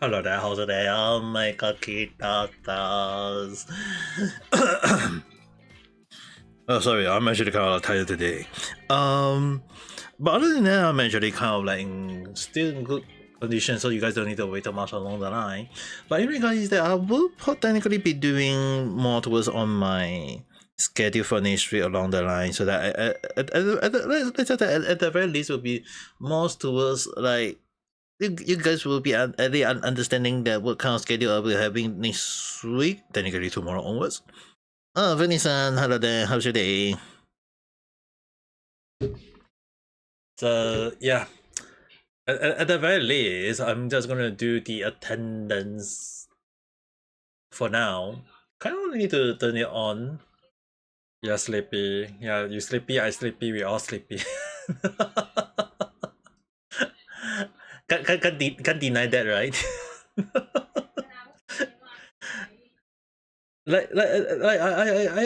Hello there, how's it there? Ame Gakita. Oh, sorry, I'm actually kind of tired today. But other than that, I'm actually kind of like still in good condition, so you guys don't need to wait too much along the line. But in regards that, I will technically be doing more towards on my schedule for next week along the line, so that at the very least will be more towards like you guys will be at the understanding that what kind of schedule I'll be having next week, technically tomorrow onwards. Vinny-san, hello there, how's your day? So, yeah, at the very least, I'm just gonna do the attendance for now. Kind of need to turn it on. Yeah, sleepy. Yeah, you sleepy, I sleepy, we all sleepy. Can't deny that, right?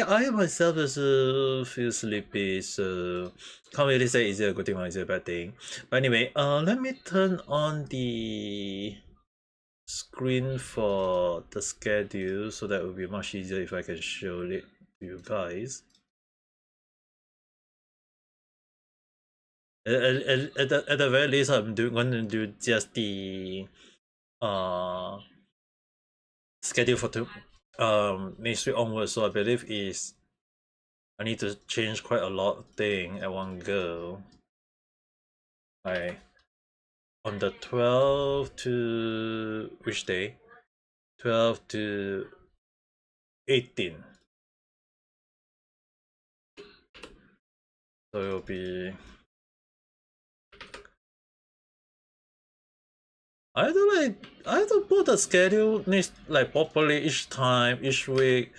I myself also feel sleepy, so can't really say is it a good thing or is it a bad thing. But anyway, let me turn on the screen for the schedule, so that would be much easier if I can show it to you guys. At the very least, I'm going to do just the schedule for next week onwards. So I believe is I need to change quite a lot of thing at one go. Like on the 12th to which day? 12 to 18. So it'll be I have to put the schedule next like properly each time, each week.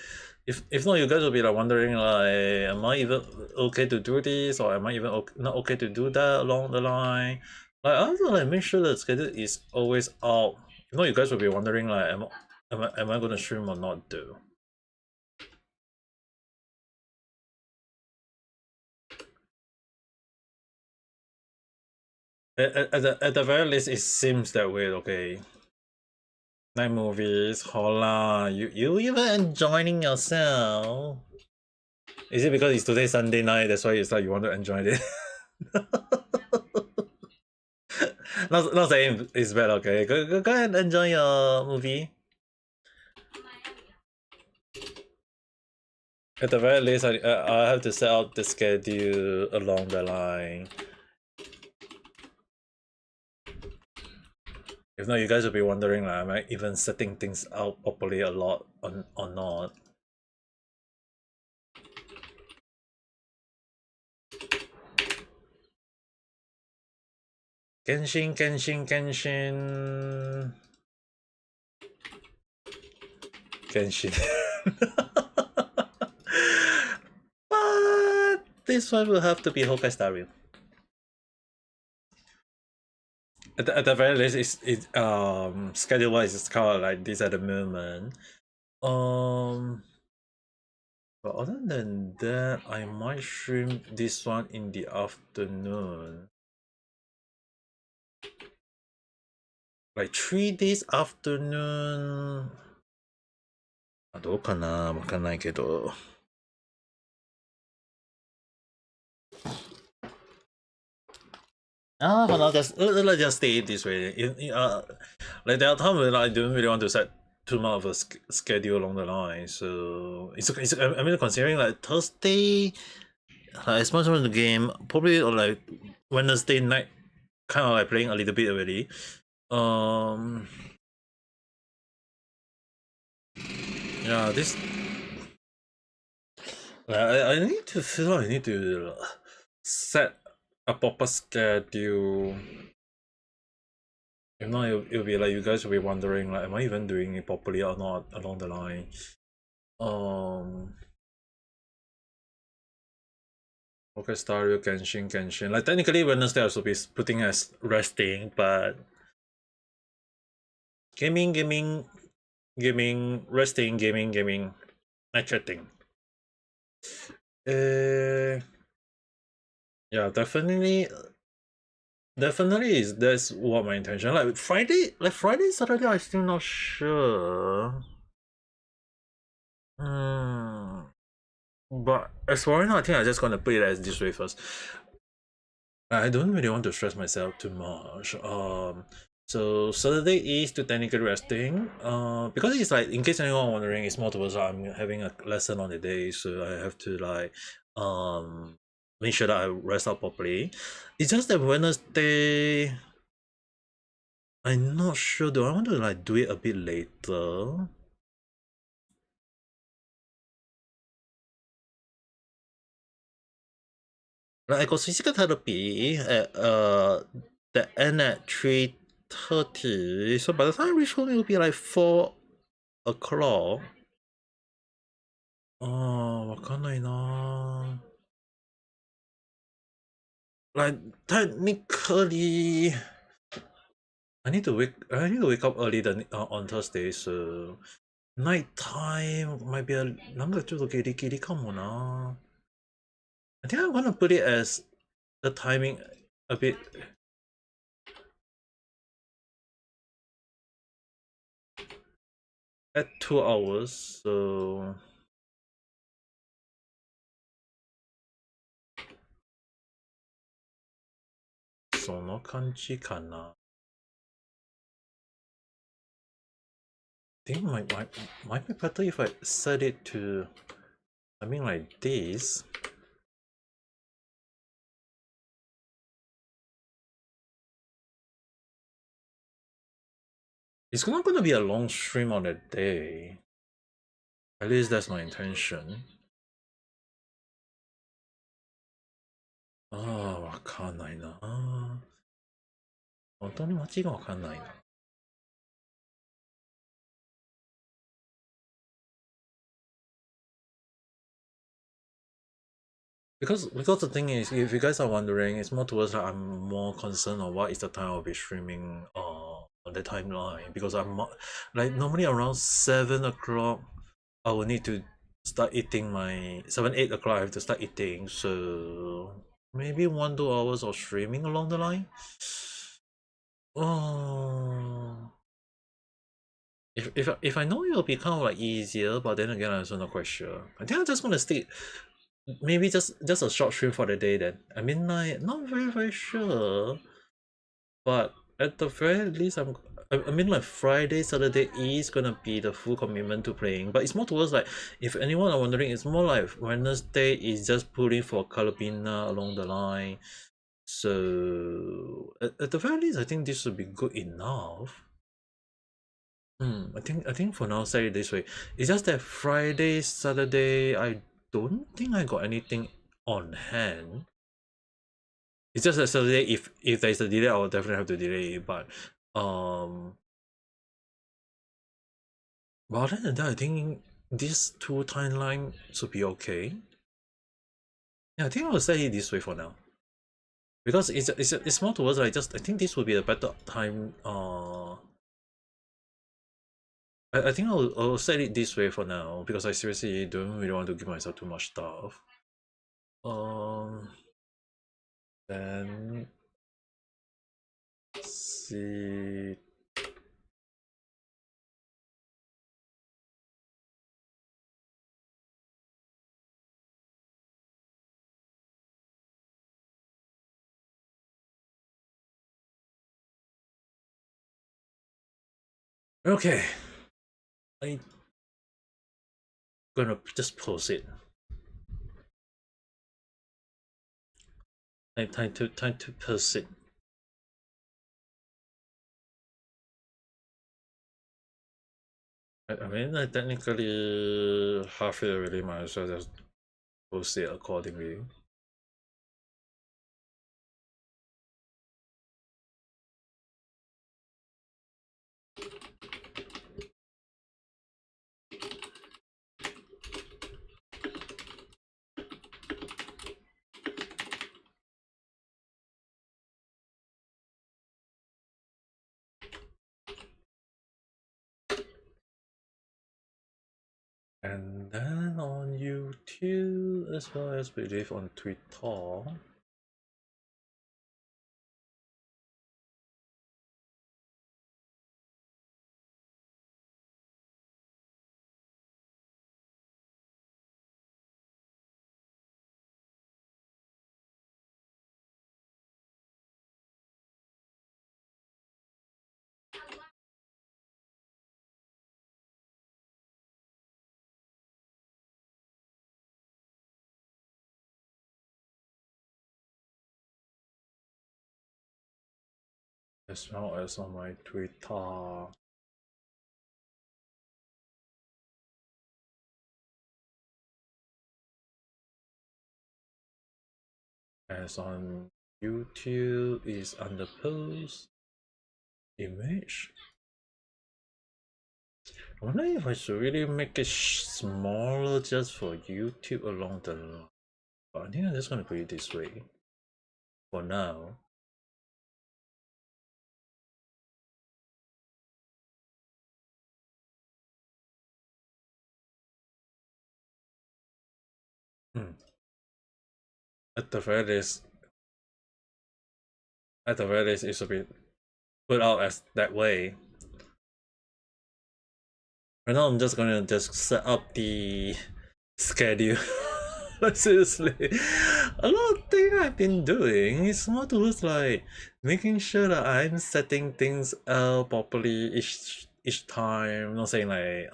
If not, you guys will be like wondering like, am I even okay to do this, or am I even not okay to do that along the line? Like I have to like make sure the schedule is always out. If not, you guys will be wondering like, am I gonna stream or not? Do at the very least, it seems that way. Okay. Night movies, hola, you even enjoying yourself? Is it because it's today Sunday night, that's why it's like you want to enjoy it? Not saying it's bad, okay? Go ahead and enjoy your movie. At the very least, I have to set out the schedule along the line. If not, you guys will be wondering like, am I even setting things out properly a lot or not? Genshin. Genshin. But this one will have to be Honkai Star Rail. At the very least, schedule wise, it's kind of like this at the moment. But other than that, I might stream this one in the afternoon. Like 3 days afternoon. どうかな、わかんないけど。For now, let's just stay this way. Like there are times when I don't really want to set too much of a schedule along the line. So it's I mean, considering like Thursday, as much as the game, probably or like Wednesday night, kind of like playing a little bit already. Yeah, this. I need to feel like I need to set a proper schedule. If not, it'll be like you guys will be wondering like, am I even doing it properly or not along the line? Okay, Stario, Genshin. Like technically Wednesday I should be putting as resting, but gaming, resting, gaming, night chatting. Yeah, definitely Definitely is that's what my intention. Like Friday, Saturday, I still not sure. Hmm. But as for right now, I think I'm just gonna put it as this way first. I don't really want to stress myself too much. So Saturday is to technically resting. Because it's like in case anyone wondering, it's more towards I'm having a lesson on the day, so I have to like make sure that I rest out properly. It's just that Wednesday, I'm not sure. Do I want to like do it a bit later? Like I got physical therapy at the end at 3:30. So by the time I reach home, it'll be like 4 o'clock. わかんないな。Like technically, I need to wake up early on Thursday, so night time might be a なんかちょっとギリギリかもな。I think I'm gonna put it as the timing a bit at 2 hours, so その感じかな。think might be better if I set it to like this. It's not gonna be a long stream on a day. At least that's my intention. わかんないな。本当に街がわかんないな。Because the thing is, if you guys are wondering, it's more towards like I'm more concerned on what is the time I'll be streaming on the timeline, because like normally around 7 o'clock I will need to start eating my 7-8 o'clock I have to start eating, so maybe 1-2 hours of streaming along the line. Oh, if I know it'll be kind of like easier, but then again I'm also not quite sure. I think I'm just gonna stick maybe just a short stream for the day then. I mean, like not very sure, but at the very least I mean like Friday Saturday is gonna be the full commitment to playing, but it's more towards like if anyone are wondering, it's more like Wednesday is just pulling for Calabina along the line. So at the very least I think this would be good enough. I think for now say it this way. It's just that Friday, Saturday, I don't think I got anything on hand. It's just that Saturday, if there's a delay, I will definitely have to delay it. But other than that, I think these two timeline should be okay. Yeah, I think I will say it this way for now. Because it's more towards like just I think this would be a better time. I think I'll set it this way for now because I seriously don't really want to give myself too much stuff. Um, then see. Okay, I'm gonna just post it. Time to post it. I mean, I technically half it already. Might as well just post it accordingly. And then on YouTube as well as believe on Twitter. as well as on my Twitter. As on YouTube is under post image. I wonder if I should really make it smaller just for YouTube along the line. But I think I'm just gonna put it this way for now. At the very least, it should be put out as that way. Right now, I'm just gonna set up the schedule. Seriously, a lot of things I've been doing is more towards like making sure that I'm setting things out properly each time. Not saying like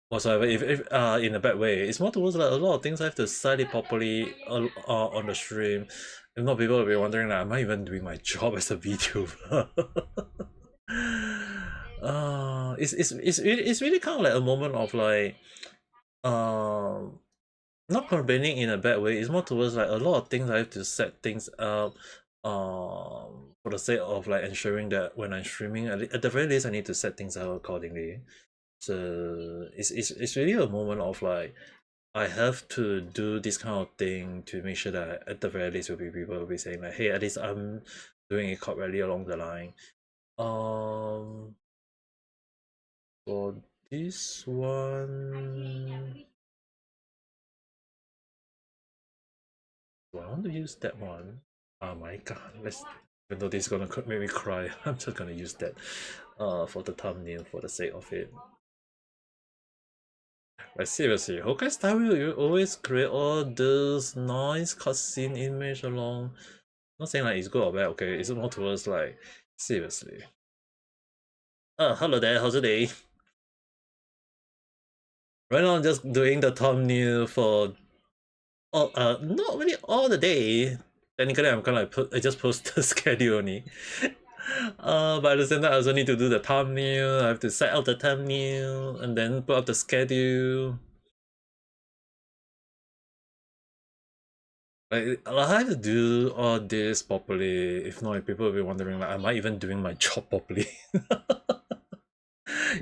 whatsoever if in a bad way. It's more towards like a lot of things I have to set it properly on the stream. If not, people will be wondering like, am I even doing my job as a VTuber? It's really kind of like a moment of like not complaining in a bad way. It's more towards like a lot of things I have to set things up for the sake of like ensuring that when I'm streaming, at the very least I need to set things out accordingly. So it's really a moment of like I have to do this kind of thing to make sure that at the very least people will be saying like, hey, at least I'm doing it correctly along the line. For this one, do I want to use that one? Oh my god, even though this is gonna make me cry, I'm just gonna use that for the thumbnail for the sake of it. Like seriously, Honkai Star Rail, you always create all those nice cutscene image along. Not saying like it's good or bad, okay? It's more towards like seriously. Hello there, how's your day? Right now I'm just doing the thumbnail for not really all the day. Technically I'm kinda like I just post the schedule only. But at the same time I also need to do the thumbnail, I have to set out the thumbnail and then put up the schedule. Like, I have to do all this properly. If not, people will be wondering, like, am I even doing my job properly?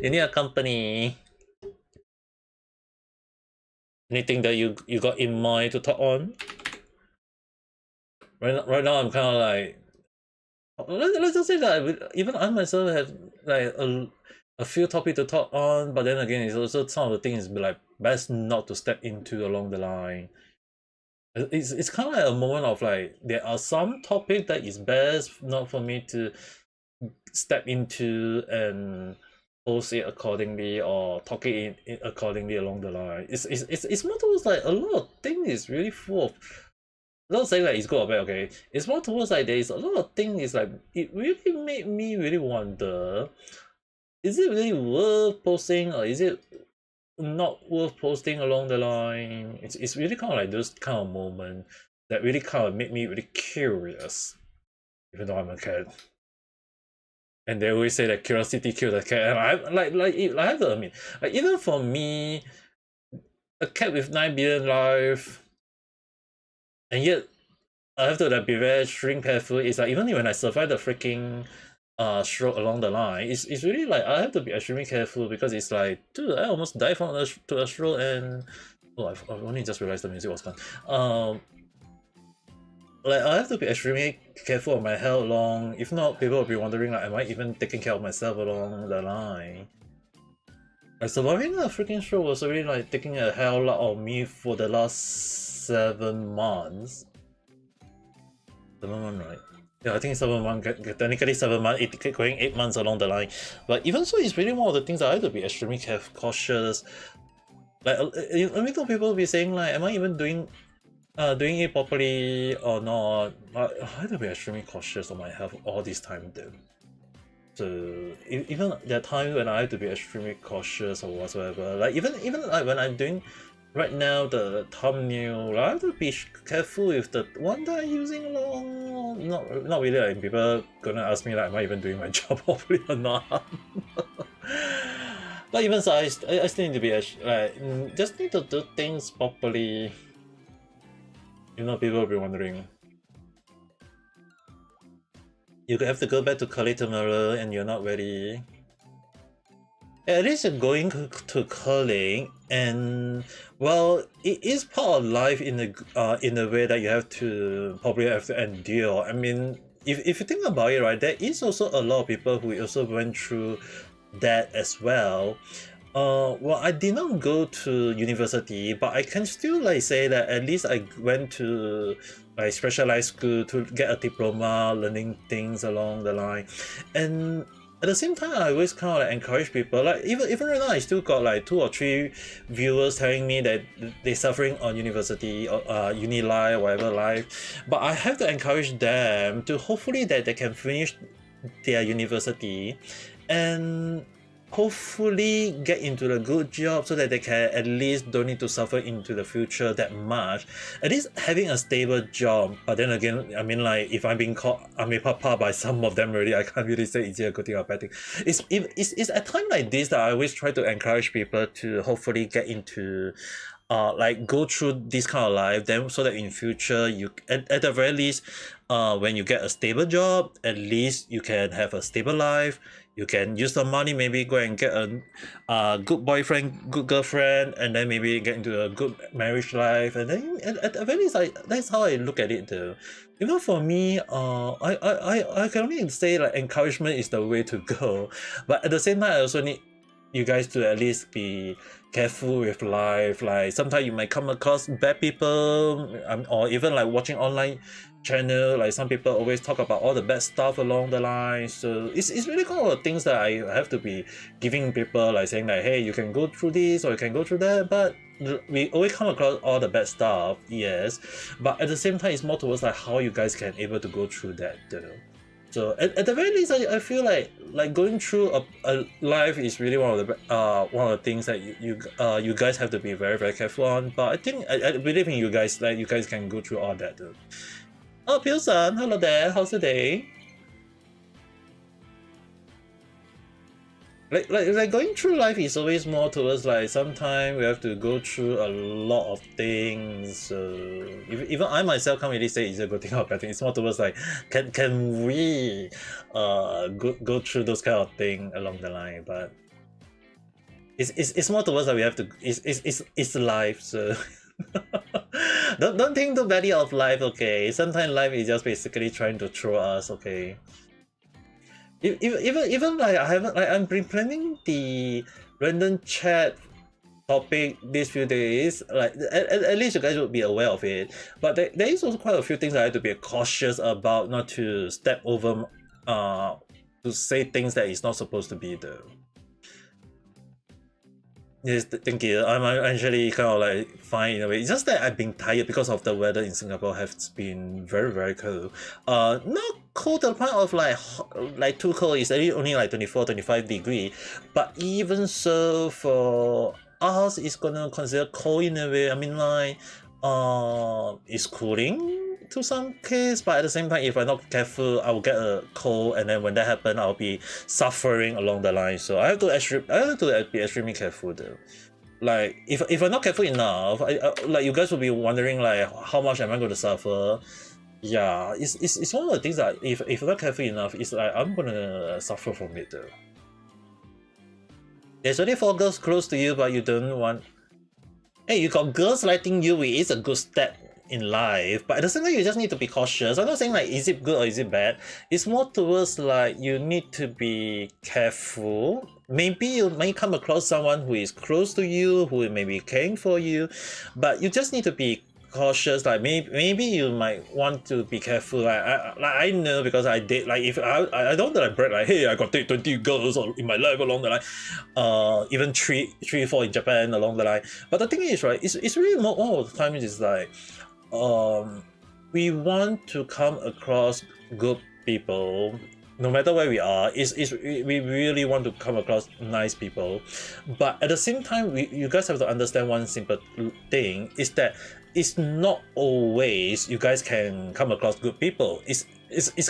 You need a company. Anything that you got in mind to talk on? Right now, I'm kind of like, let's just say that even I myself have like a few topics to talk on, but then again, it's also some of the things like best not to step into along the line. It's kind of like a moment of like there are some topic that is best not for me to step into and post it accordingly or talk it in accordingly along the line. It's more towards like a lot of things is really full of, not saying like it's good or bad, okay? It's more towards like there is a lot of things is like it really made me really wonder, is it really worth posting or is it not worth posting along the line? It's really kind of like those kind of moment that really kind of made me really curious, even though I'm a cat. And they always say that curiosity killed the cat. And I have to admit, like even for me, a cat with 9 billion life, and yet I have to like be very extreme careful. It's like even when I survive the freaking stroke along the line, it's really like I have to be extremely careful because it's like, dude, I almost died from a stroke and I've only just realized the music was gone. Like I have to be extremely careful of my health along. If not, people will be wondering like, am I even taking care of myself along the line? Like surviving a freaking stroke was already like taking a hell lot of me for the last 7 months. 7 months, right? Yeah, I think 7 months, technically 7 months, going 8 months along the line. But even so, it's really one of the things that I have to be extremely cautious. Like, I mean, people will be saying like, am I even doing it properly or not? I have to be extremely cautious of my health all this time then. So even that time when I have to be extremely cautious or whatsoever, like even like when I'm doing right now the thumbnail, I have to be careful with the one that I'm using long. Not really like people gonna ask me like am I even doing my job properly or not. But even so, I still need to be like just need to do things properly. You know, people will be wondering. You have to go back to Kali tomorrow and you're not ready. At least you're going to curling, and well, it is part of life in a way that you have to probably have to endure. I mean, if you think about it, right, there is also a lot of people who also went through that as well. Well, I did not go to university, but I can still like say that at least I went to like specialized school to get a diploma, learning things along the line, and at the same time, I always kind of like encourage people. Like even right now, I still got like 2 or 3 viewers telling me that they're suffering on university or uni life, whatever life. But I have to encourage them to hopefully that they can finish their university, and hopefully get into a good job so that they can at least don't need to suffer into the future that much. At least having a stable job. But then again, I mean, like if I'm being called Ame Papa by some of them already, I can't really say is it a good thing or bad thing. It's at time like this that I always try to encourage people to hopefully get into like go through this kind of life, then so that in future you at the very least when you get a stable job, at least you can have a stable life. You can use the money, maybe go and get a good boyfriend, good girlfriend, and then maybe get into a good marriage life. And then at the very least, that's how I look at it though. Even for me, I can only say like encouragement is the way to go. But at the same time, I also need you guys to at least be careful with life. Like sometimes you might come across bad people, or even like watching online channel, like some people always talk about all the bad stuff along the line. So it's really kind of things that I have to be giving people, like saying like, hey, you can go through this or you can go through that, but we always come across all the bad stuff, yes, but at the same time it's more towards like how you guys can able to go through that though. So at the very least, I feel like going through a life is really one of the things that you guys have to be very very careful on. But I think I believe in you guys, like you guys can go through all that though. Oh, Pio-san, hello there. How's the day? Like going through life is always more towards like sometimes we have to go through a lot of things. So even I myself can't really say it's a good thing or bad thing. It's more towards like can we go through those kind of thing along the line. But it's more towards that we have to it's life. So don't think too badly of life. Okay, sometimes life is just basically trying to throw us. Okay. Even like I haven't like I'm planning the random chat topic these few days. Like at least you guys will be aware of it. But there is also quite a few things I have to be cautious about, not to step over to say things that is not supposed to be though. Yes, thank you. I'm actually kind of like fine in a way. It's just that I've been tired because of the weather in Singapore has been very very cold. Not cold to the point of like too cold. It's only like 24-25 degree. But even so, for us, it's gonna consider cold in a way. I mean like it's cooling to some case, but at the same time, if I'm not careful, I will get a cold, and then when that happens, I'll be suffering along the line. So I have to be extremely careful though. Like if I'm not careful enough, like you guys will be wondering like how much am I going to suffer? Yeah, it's one of the things that if I'm not careful enough, it's like I'm gonna suffer from it though. There's only 4 girls close to you, but you don't want. Hey, you got girls liking you, it is a good step in life, but at the same time you just need to be cautious. I'm not saying like is it good or is it bad. It's more towards like you need to be careful. Maybe you may come across someone who is close to you, who may be caring for you, but you just need to be cautious. Like maybe you might want to be careful. Like I know because I did. Like if I don't like brag like, hey, I got 20 girls in my life along the line, even three 4 in Japan along the line. But the thing is, right, it's really more all the time is like we want to come across good people, no matter where we are, we really want to come across nice people, but at the same time, you guys have to understand one simple thing is that it's not always you guys can come across good people. It's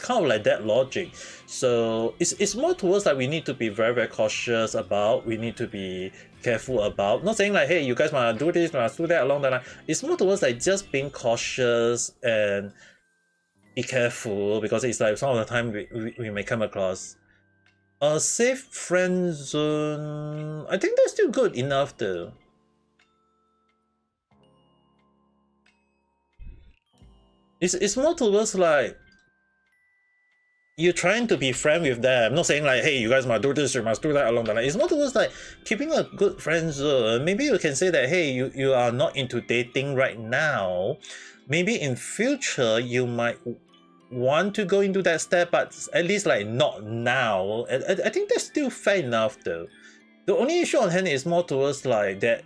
kind of like that logic. So it's more towards like we need to be very, very cautious about, we need to be careful about, not saying like, hey, you guys must do this, must do that along the line. It's more towards like just being cautious and be careful, because it's like some of the time we may come across a safe friend zone. I think that's still good enough though. It's more towards like you're trying to be friend with them, not saying like, hey, you guys must do this, you must do that along the line. It's more towards like keeping a good friend zone. Maybe you can say that, hey, you are not into dating right now. Maybe in future you might want to go into that step, but at least like not now. I think that's still fair enough though. The only issue on hand is more towards like that.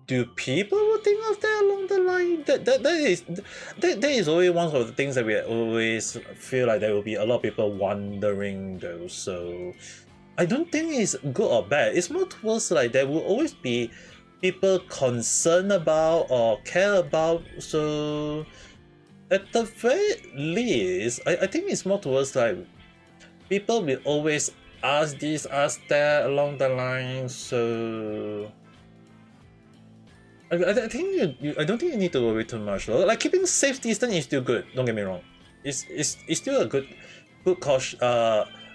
Do people think of that along the line? That is always one of the things that we always feel like there will be a lot of people wondering though. So I don't think it's good or bad. It's more towards like there will always be people concerned about or care about. So at the very least, I think it's more towards like people will always ask this, ask that along the line. So I think I don't think you need to worry too much though. Like keeping safe distance is still good. Don't get me wrong. It's still a good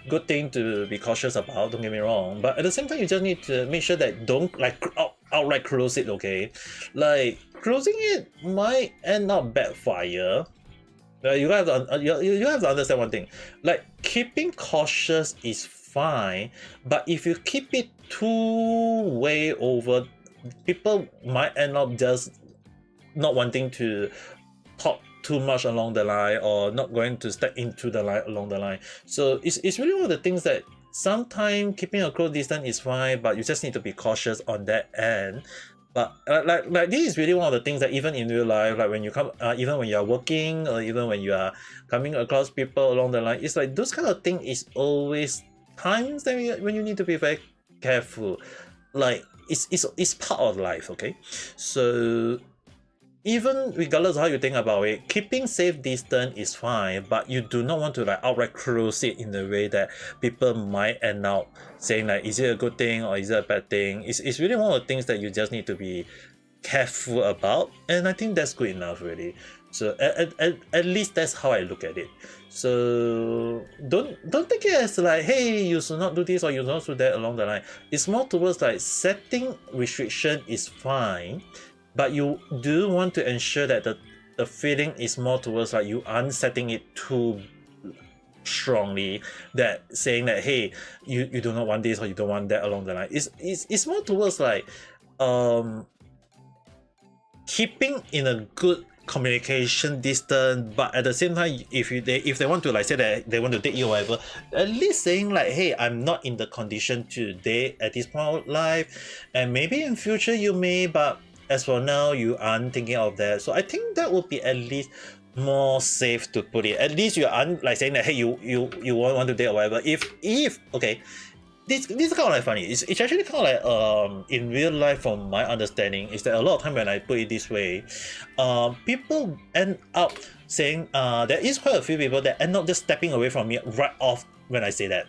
good thing to be cautious about. Don't get me wrong. But at the same time, you just need to make sure that don't like outright close it. Okay, like closing it might end up backfire. You have to you have to understand one thing. Like keeping cautious is fine, but if you keep it too way over, people might end up just not wanting to talk too much along the line or not going to step into the line along the line. So it's really one of the things that sometimes keeping a close distance is fine, but you just need to be cautious on that end. But like this is really one of the things that even in real life, like when you come, even when you are working or even when you are coming across people along the line, it's like those kind of thing is always times that when you need to be very careful. Like it's part of life, okay? So even regardless of how you think about it, keeping safe distance is fine, but you do not want to like outright close it in a way that people might end up saying like, is it a good thing or is it a bad thing? It's really one of the things that you just need to be careful about, and I think that's good enough really. So at least that's how I look at it. So don't take it as like, hey, you should not do this or you should not do that along the line. It's more towards like setting restriction is fine, but you do want to ensure that the feeling is more towards like you aren't setting it too strongly, that saying that, hey, you do not want this or you don't want that along the line. It's more towards like keeping in a good communication distance, but at the same time, if they want to like say that they want to date you or whatever, at least saying like, hey, I'm not in the condition to date at this point of life, and maybe in future you may, but as for now you aren't thinking of that. So I think that would be at least more safe to put it. At least you aren't like saying that, hey, you won't want to date or whatever. If okay, this is kind of like funny. It's actually kind of like in real life, from my understanding, is that a lot of time when I put it this way, people end up saying there is quite a few people that end up just stepping away from me right off when I say that.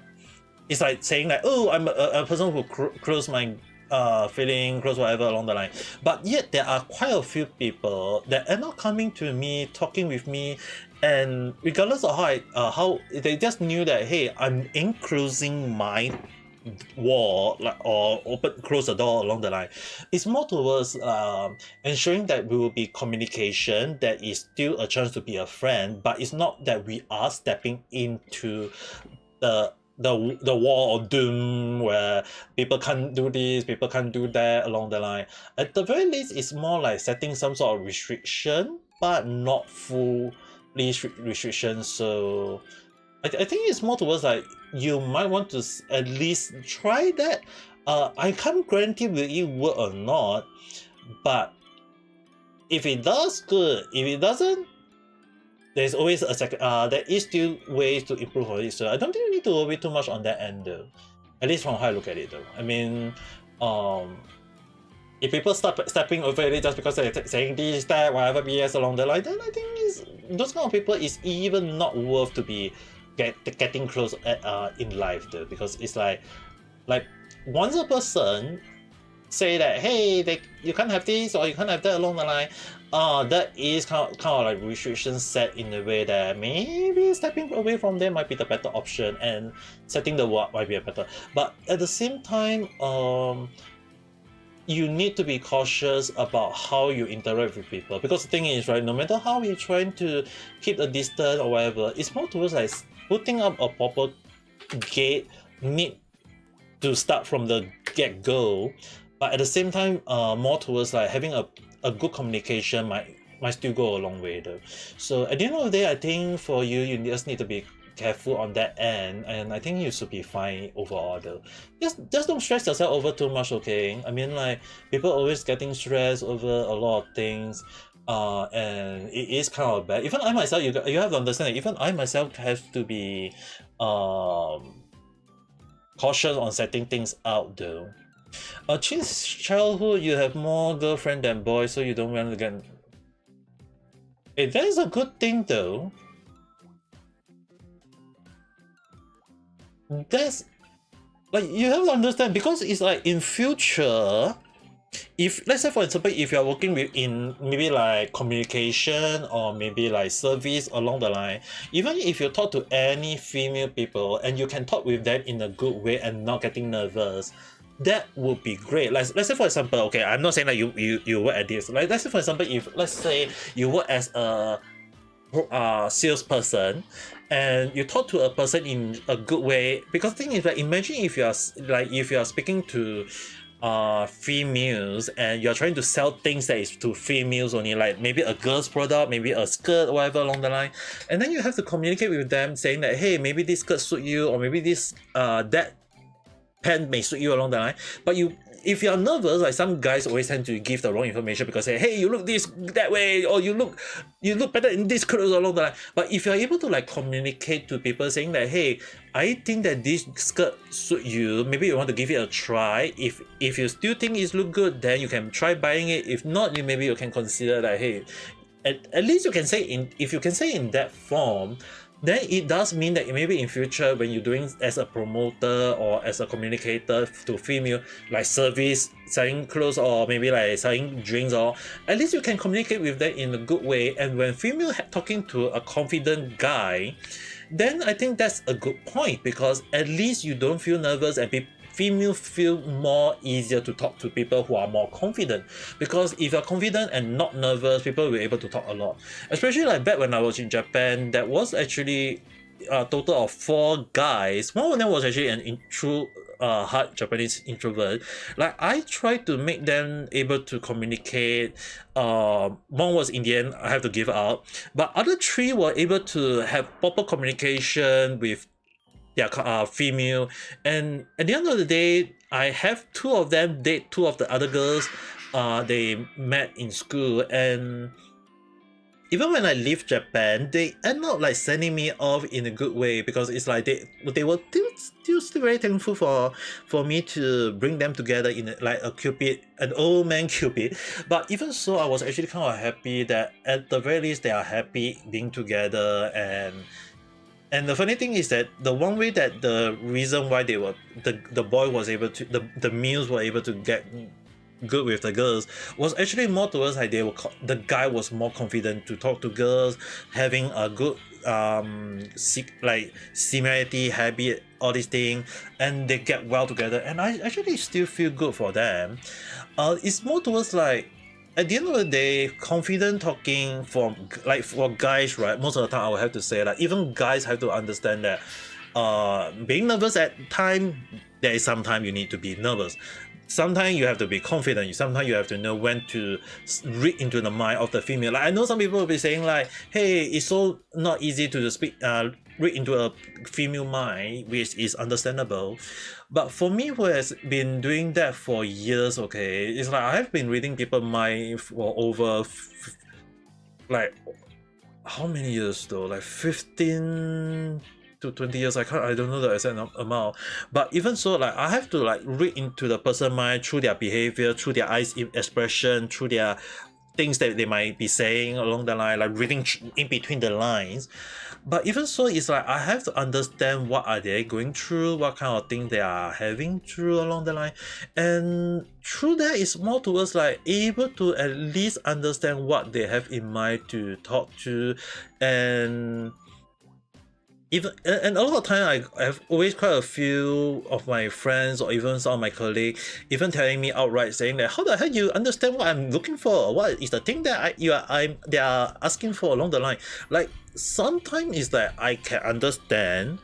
It's like saying like, oh, I'm a person who close my feeling, close whatever along the line. But yet there are quite a few people that end up coming to me, talking with me, and regardless of how they just knew that, hey, I'm enclosing my wall, like, or close the door along the line. It's more towards ensuring that we will be communication, that is still a chance to be a friend, but it's not that we are stepping into the wall of doom where people can't do this, people can't do that along the line. At the very least, it's more like setting some sort of restriction, but not full restriction. So I think it's more towards like you might want to at least try that. I can't guarantee will it work or not, but if it does, good. If it doesn't, there's always a second. There is still ways to improve on it. So I don't think you need to worry too much on that end, though. At least from how I look at it, though. I mean, if people start stepping over it just because they're saying this, that, whatever BS along the line, then I think those kind of people is even not worth to be getting close in life, though, because it's like once a person say that, hey, you can't have this or you can't have that along the line, that is kind of like restrictions set in a way that maybe stepping away from them might be the better option, and setting the work might be a better. But at the same time, you need to be cautious about how you interact with people, because the thing is, right, no matter how you're trying to keep a distance or whatever, it's more towards like putting up a proper gate need to start from the get-go, but at the same time, more towards like having a good communication might still go a long way, though. So at the end of the day, I think for you just need to be careful on that end, and I think you should be fine overall, though. Just don't stress yourself over too much, okay? I mean, like, people always getting stressed over a lot of things, and it is kind of bad. Even I myself, you have to understand that even I myself have to be cautious on setting things out, though. Since childhood, you have more girlfriend than boys, so you don't want to get. Hey, that is a good thing, though. That's like, you have to understand, because it's like in future, if let's say for example, if you're working with in maybe like communication or maybe like service along the line, even if you talk to any female people and you can talk with them in a good way and not getting nervous, that would be great. Like, let's say for example, okay, I'm not saying that you work at this, like let's say for example, if let's say you work as a salesperson and you talk to a person in a good way, because the thing is, like, imagine if you are speaking to females and you're trying to sell things that is to females only, like maybe a girl's product, maybe a skirt, whatever along the line, and then you have to communicate with them saying that, hey, maybe this skirt suit you, or maybe this that pen may suit you along the line. But if you're nervous, like some guys always tend to give the wrong information because say, hey, you look this that way, or you look better in this clothes along the line. But if you're able to like communicate to people saying that, hey, I think that this skirt suit you, maybe you want to give it a try. If you still think it look good, then you can try buying it. If not, maybe you can consider that, hey, at least you can say if you can say in that form, then it does mean that maybe in future when you're doing as a promoter or as a communicator to female, like service, selling clothes, or maybe like selling drinks, or at least you can communicate with them in a good way. And when female talking to a confident guy, then I think that's a good point, because at least you don't feel nervous, and female feel more easier to talk to people who are more confident. Because if you're confident and not nervous, people will be able to talk a lot. Especially like back when I was in Japan, that was actually a total of 4 guys. One of them was actually an true hard Japanese introvert. Like, I tried to make them able to communicate. One was Indian, I have to give out, but other 3 were able to have proper communication with female. And at the end of the day, I have 2 of them date 2 of the other girls they met in school. And even when I leave Japan, they end up like sending me off in a good way, because it's like they were still very thankful for me to bring them together in like a cupid, an old man cupid. But even so, I was actually kind of happy that at the very least they are happy being together. And the funny thing is that the one way that the reason why they were the boy was able to the males were able to get good with the girls was actually more towards like the guy was more confident to talk to girls, having a good like similarity habit, all these things, and they get well together. And I actually still feel good for them. It's more towards like, at the end of the day, confident talking for guys, right? Most of the time, I will have to say that even guys have to understand that being nervous at time, there is some time you need to be nervous. Sometimes you have to be confident. Sometimes you have to know when to read into the mind of the female. Like, I know some people will be saying like, hey, it's so not easy to speak, read into a female mind, which is understandable. But for me, who has been doing that for years, okay, it's like I've been reading people's mind for over like how many years though? Like 15 to 20 years. I don't know the exact amount. But even so, like I have to like read into the person mind through their behavior, through their eyes expression, through their things that they might be saying along the line, like reading in between the lines. But even so, it's like I have to understand what are they going through, what kind of thing they are having through along the line, and through that is more towards like able to at least understand what they have in mind to talk to, and even and a lot of time I have always quite a few of my friends or even some of my colleagues even telling me outright saying that how the hell you understand what I'm looking for, what is the thing that they are asking for along the line. Like sometimes it's that I can understand,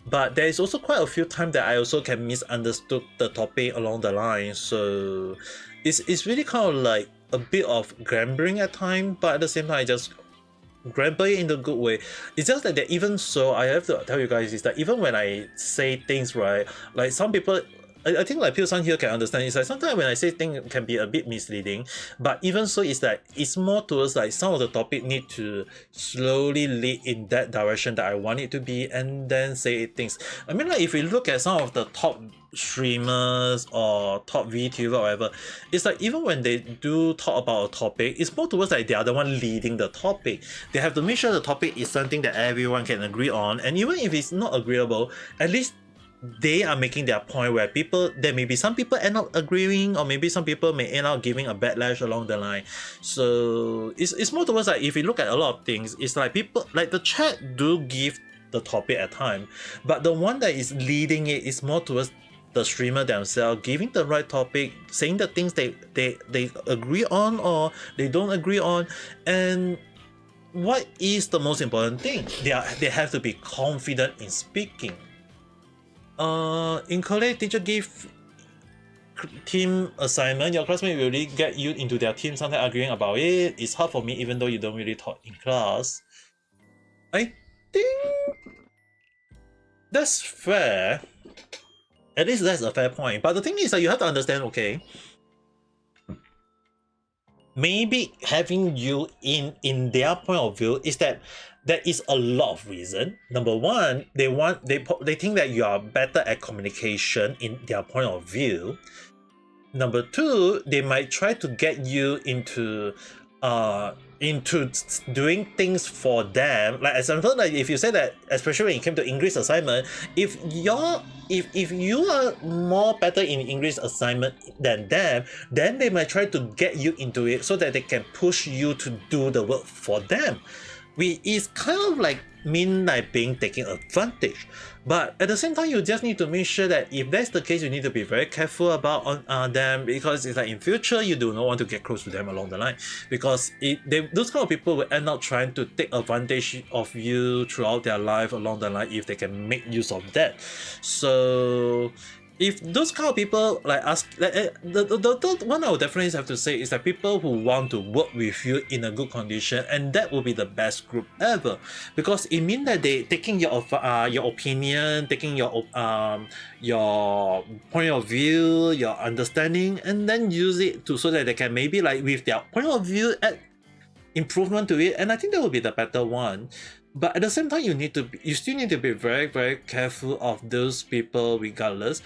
but there is also quite a few times that I also can misunderstood the topic along the line. So it's really kind of like a bit of gambling at times, but at the same time I just grandpa in the good way. It's just that even so, I have to tell you guys is that even when I say things right, like some people, I think like Pio-san here can understand. It's like sometimes when I say things can be a bit misleading, but even so, it's like it's more towards like some of the topic need to slowly lead in that direction that I want it to be, and then say things. I mean, like if we look at some of the top streamers or top VTuber or whatever, it's like even when they do talk about a topic, it's more towards like they are the one leading the topic. They have to make sure the topic is something that everyone can agree on, and even if it's not agreeable, at least they are making their point where people, there may be some people end up agreeing, or maybe some people may end up giving a backlash along the line. So it's more towards like if you look at a lot of things, it's like people like the chat do give the topic at time, but the one that is leading it is more towards the streamer themselves giving the right topic, saying the things they agree on or they don't agree on. And what is the most important thing? They have to be confident in speaking. In college, teacher give team assignment, your classmate will really get you into their team, sometimes arguing about it. It's hard for me even though you don't really talk in class. I think that's fair. At least that's a fair point. But the thing is that you have to understand, okay, maybe having you in their point of view is that there is a lot of reason. Number one, they think that you are better at communication in their point of view. Number two, they might try to get you into doing things for them. Like example, like if you say that, especially when it came to English assignment, if you are more better in English assignment than them, then they might try to get you into it so that they can push you to do the work for them. It's kind of like mean like being taken advantage. But at the same time, you just need to make sure that if that's the case, you need to be very careful about them, because it's like in future you do not want to get close to them along the line, because those kind of people will end up trying to take advantage of you throughout their life along the line if they can make use of that. So if those kind of people like ask, like, the one I would definitely have to say is that people who want to work with you in a good condition, and that will be the best group ever, because it means that they taking your opinion, taking your point of view, your understanding, and then use it to so that they can maybe like with their point of view add improvement to it, and I think that would be the better one. But at the same time, you still need to be very, very careful of those people regardless.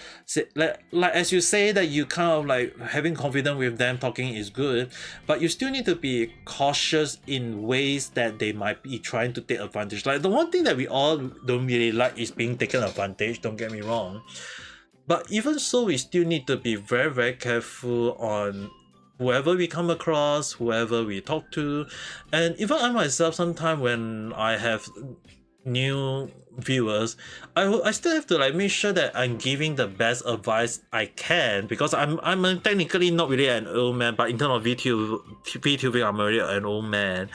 Like as you say that you kind of like having confidence with them talking is good, but you still need to be cautious in ways that they might be trying to take advantage. Like the one thing that we all don't really like is being taken advantage, don't get me wrong. But even so, we still need to be very, very careful on whoever we come across, whoever we talk to. And even I myself, sometimes when I have new viewers, I still have to like make sure that I'm giving the best advice I can, because I'm technically not really an old man, but in terms of VTubing, I'm already an old man,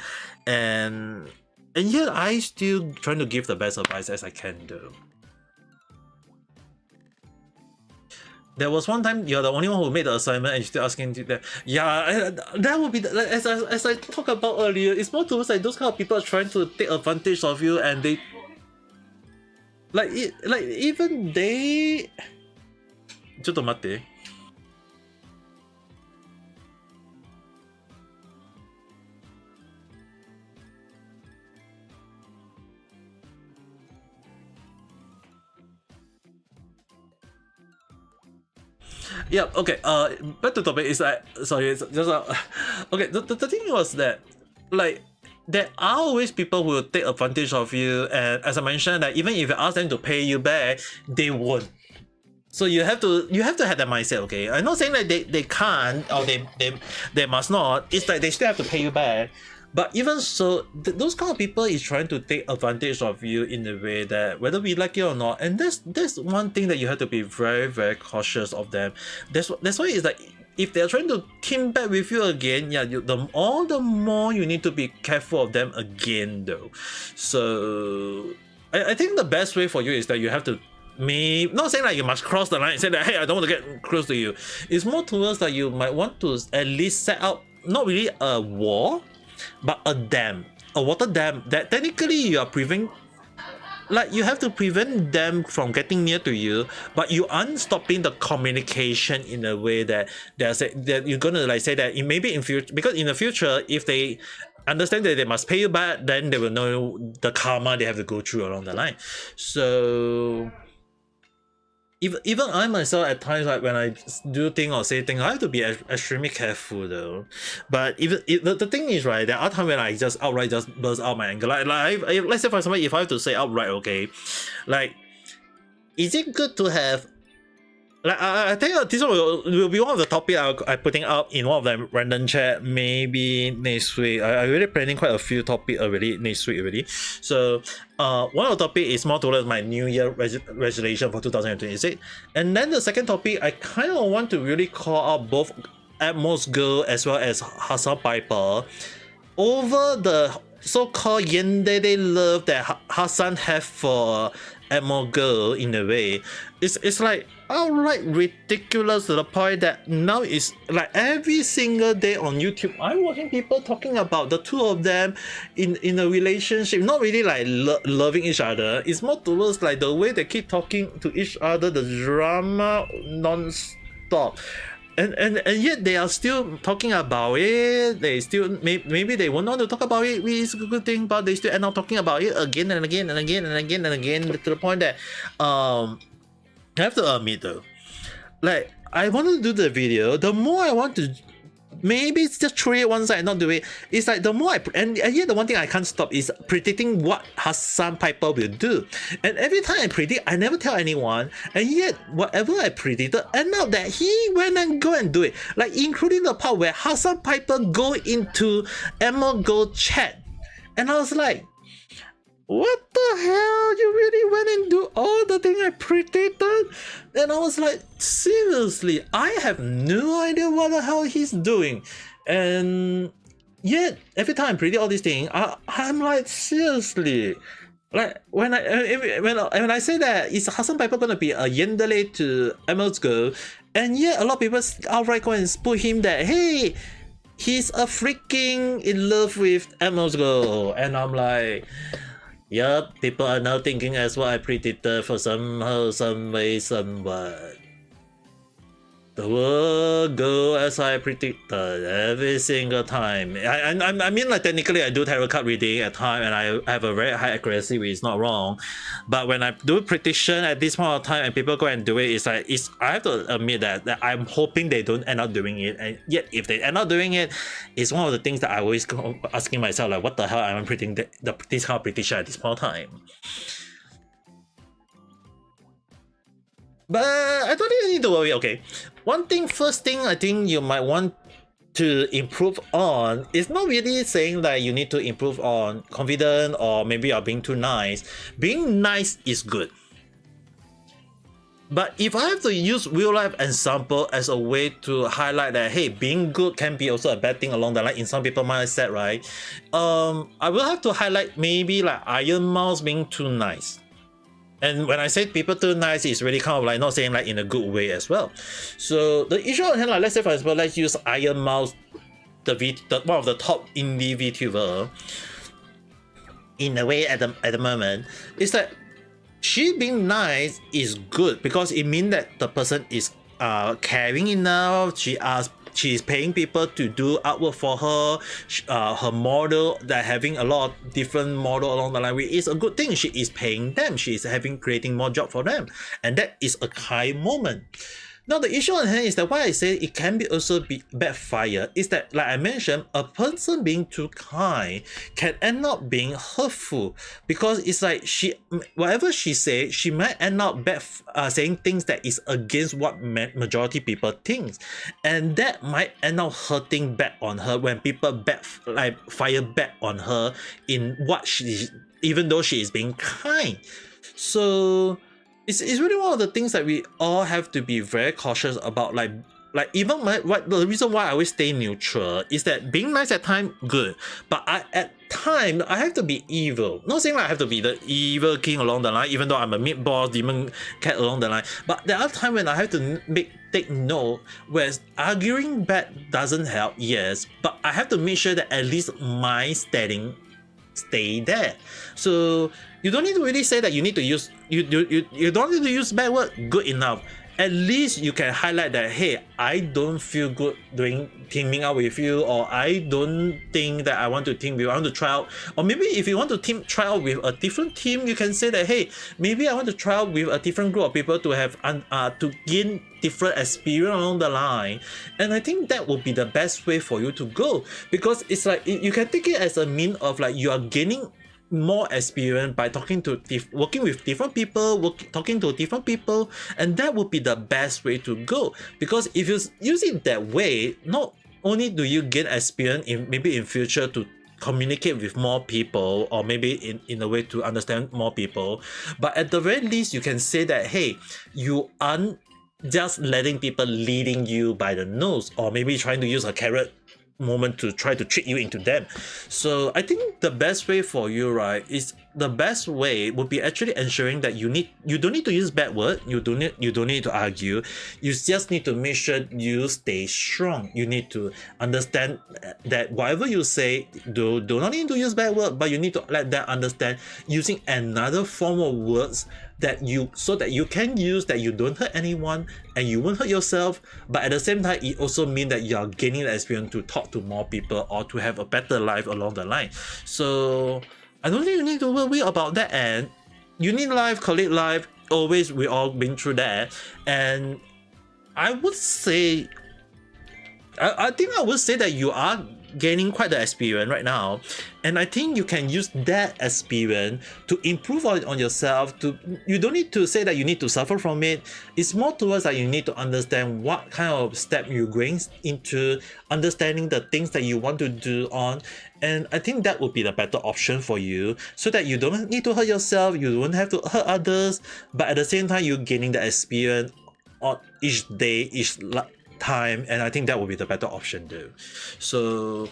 and yet I still trying to give the best advice as I can do. There was one time you're the only one who made the assignment and you're still asking that. Yeah, that would be as I talked about earlier. It's more towards like those kind of people are trying to take advantage of you, and they like even they. ちょっと待って。Yeah, okay. Back to topic is like, sorry, it's just okay. The thing was that, like, there are always people who will take advantage of you, and as I mentioned, that even if you ask them to pay you back, they won't. So you have to have that mindset. Okay, I'm not saying that they can't or they must not. It's like they still have to pay you back. But even so, those kind of people is trying to take advantage of you in a way that whether we like it or not, and that's one thing that you have to be very, very cautious of them. That's why it's like, if they're trying to team back with you again, yeah, all the more you need to be careful of them again, though. So I think the best way for you is that you have to, not saying like you must cross the line and say that, hey, I don't want to get close to you. It's more towards that you might want to at least set up not really a wall, but a dam, a water dam that technically you are preventing, like you have to prevent them from getting near to you, but you aren't stopping the communication in a way that that you're gonna like say that maybe in future, because in the future if they understand that they must pay you back, then they will know the karma they have to go through along the line. So even I myself at times, like when I do things or say things, I have to be extremely careful though. But even the thing is, right, there are times when I just outright just burst out my anger. Let's say for example, if I have to say outright, okay, like, is it good to have, like, I think this one will be one of the topics I'm putting up in one of the random chat maybe next week. I already planning quite a few topics already next week already. So one of the topic is more towards my New Year resolution for 2026, and then the second topic I kind of want to really call out both Atmos Girl as well as Hassan Piper over the so-called yandere love that Hassan have for Atmos Girl. In a way, it's like outright ridiculous to the point that now it's like every single day on YouTube I'm watching people talking about the two of them in a relationship, not really like loving each other. It's more towards like the way they keep talking to each other, the drama non-stop. And yet they are still talking about it. They still maybe they won't want to talk about it, which is a good thing, but they still end up talking about it again and again and again and again and again, to the point that I have to admit though, like, I want to do the video, the more I want to maybe it's just throw it one side and not do it. It's like the more and yet the one thing I can't stop is predicting what Hassan Piper will do. And every time I predict, I never tell anyone, and yet whatever I predicted, and now that he went and go and do it, like including the part where Hassan Piper go into Ame Go chat, and I was like, what the hell? You really went and do all the thing I predicted? And I was like, seriously, I have no idea what the hell he's doing. And yet, every time I predict all these things, I'm like, seriously. Like, when I say that, is Hassan Piper gonna be a yandere to Ame Girl? And yet, a lot of people outright go and put him that, hey, he's a freaking in love with Ame Girl. And I'm like, yup, people are now thinking as what I predicted for somehow, some way, somewhat. The world go as I predicted every single time. I mean, like, technically I do tarot card reading at time, and I have a very high accuracy, which is not wrong. But when I do prediction at this point of time and people go and do it, it's like, I have to admit that I'm hoping they don't end up doing it. And yet if they end up doing it, it's one of the things that I always go asking myself, like, what the hell am I predicting this kind of prediction at this point of time? But I don't think you need to worry. Okay, first thing I think you might want to improve on is not really saying that you need to improve on confidence or maybe you're being too nice. Being nice is good. But if I have to use real life example as a way to highlight that, hey, being good can be also a bad thing along the line in some people's mindset, right? I will have to highlight maybe like Iron Mouse being too nice. And when I say people too nice, it's really kind of like not saying like in a good way as well. So the issue on hand, like, let's say for example, let's use Iron Mouse, the one of the top indie VTuber. In a way, at the moment, is that she being nice is good because it means that the person is caring enough. She is paying people to do artwork for her. Her model, they're having a lot of different model along the line, which is a good thing. She is paying them. She is creating more job for them, and that is a kind moment. Now the issue on hand is that why I say it can be also be backfire is that, like I mentioned, a person being too kind can end up being hurtful, because it's like whatever she say, she might end up saying things that is against what majority people thinks, and that might end up hurting back on her when people fire back on her in what even though she is being kind. So it's really one of the things that we all have to be very cautious about. Like even the reason why I always stay neutral is that being nice at time good, but at time I have to be evil. Not saying like I have to be the evil king along the line, even though I'm a mid boss demon cat along the line. But there are times when I have to take note, where arguing back doesn't help. Yes, but I have to make sure that at least my standing stay there. So you don't need to really say that you need to use you don't need to use bad word. Good enough. At least you can highlight that, hey, I don't feel good doing teaming up with you, or I don't think that I want to team with you. I want to try out, or maybe if you want to try out with a different team, you can say that, hey, maybe I want to try out with a different group of people to have to gain different experience along the line. And I think that would be the best way for you to go, because it's like you can take it as a mean of like you are gaining more experience by working with different people, talking to different people, and that would be the best way to go. Because if you use it that way, not only do you gain experience maybe in future to communicate with more people, or maybe in a way to understand more people, but at the very least you can say that, hey, you aren't just letting people leading you by the nose, or maybe trying to use a carrot moment to try to trick you into them. So I think the best way for you, right, is the best way would be actually ensuring that you don't need to use bad word, you don't need to argue, you just need to make sure you stay strong. You need to understand that whatever you say, do not need to use bad word, but you need to let them understand using another form of words so that you can use, that you don't hurt anyone and you won't hurt yourself, but at the same time it also means that you are gaining the experience to talk to more people or to have a better life along the line. So I don't think you need to worry about that. And unique life, colleague life, always we all been through that. And I would say, I think I would say that you are gaining quite the experience right now, and I think you can use that experience to improve on yourself. You don't need to say that you need to suffer from it. It's more towards that you need to understand what kind of step you're going into, understanding the things that you want to do on, and I think that would be the better option for you, so that you don't need to hurt yourself, you don't have to hurt others, but at the same time you're gaining the experience on each day, each time, and I think that would be the better option though. So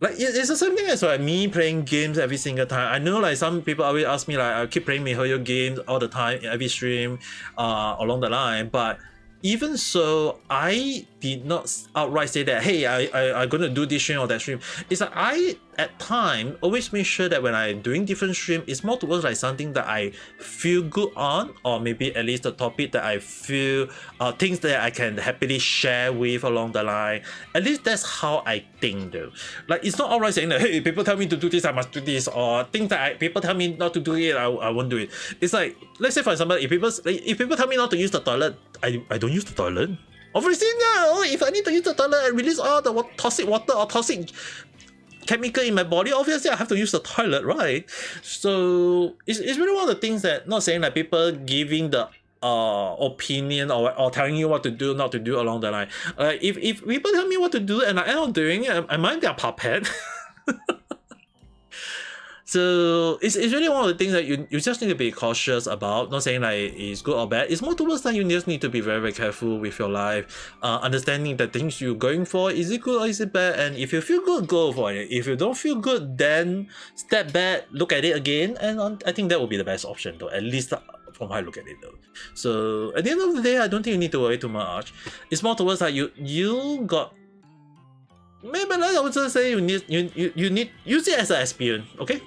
like it's the same thing as like me playing games every single time. I know like some people always ask me like I keep playing MiHoYo games all the time in every stream along the line, but even so, I did not outright say that, hey, I'm gonna do this stream or that stream. It's like I at time always make sure that when I'm doing different stream, it's more towards like something that I feel good on, or maybe at least the topic that I feel things that I can happily share with along the line. At least that's how I think though. Like it's not outright saying that, hey, people tell me to do this, I must do this, or things that people tell me not to do it, I won't do it. It's like, let's say for example, if people tell me not to use the toilet, I don't use the toilet. Obviously, no. If I need to use the toilet and release all the toxic water or toxic chemical in my body, obviously I have to use the toilet, right? So it's really one of the things that, not saying that people giving the opinion or telling you what to do, not to do along the line. If people tell me what to do and I end up doing it, am I their puppet? So it's really one of the things that you just need to be cautious about. Not saying like it's good or bad. It's more towards that you just need to be very, very careful with your life. Understanding the things you're going for, is it good or is it bad? And if you feel good, go for it. If you don't feel good, then step back, look at it again. And I think that would be the best option though. At least from how I look at it though. So at the end of the day, I don't think you need to worry too much. It's more towards that you got, maybe like I would just say you need use it as an experience, okay?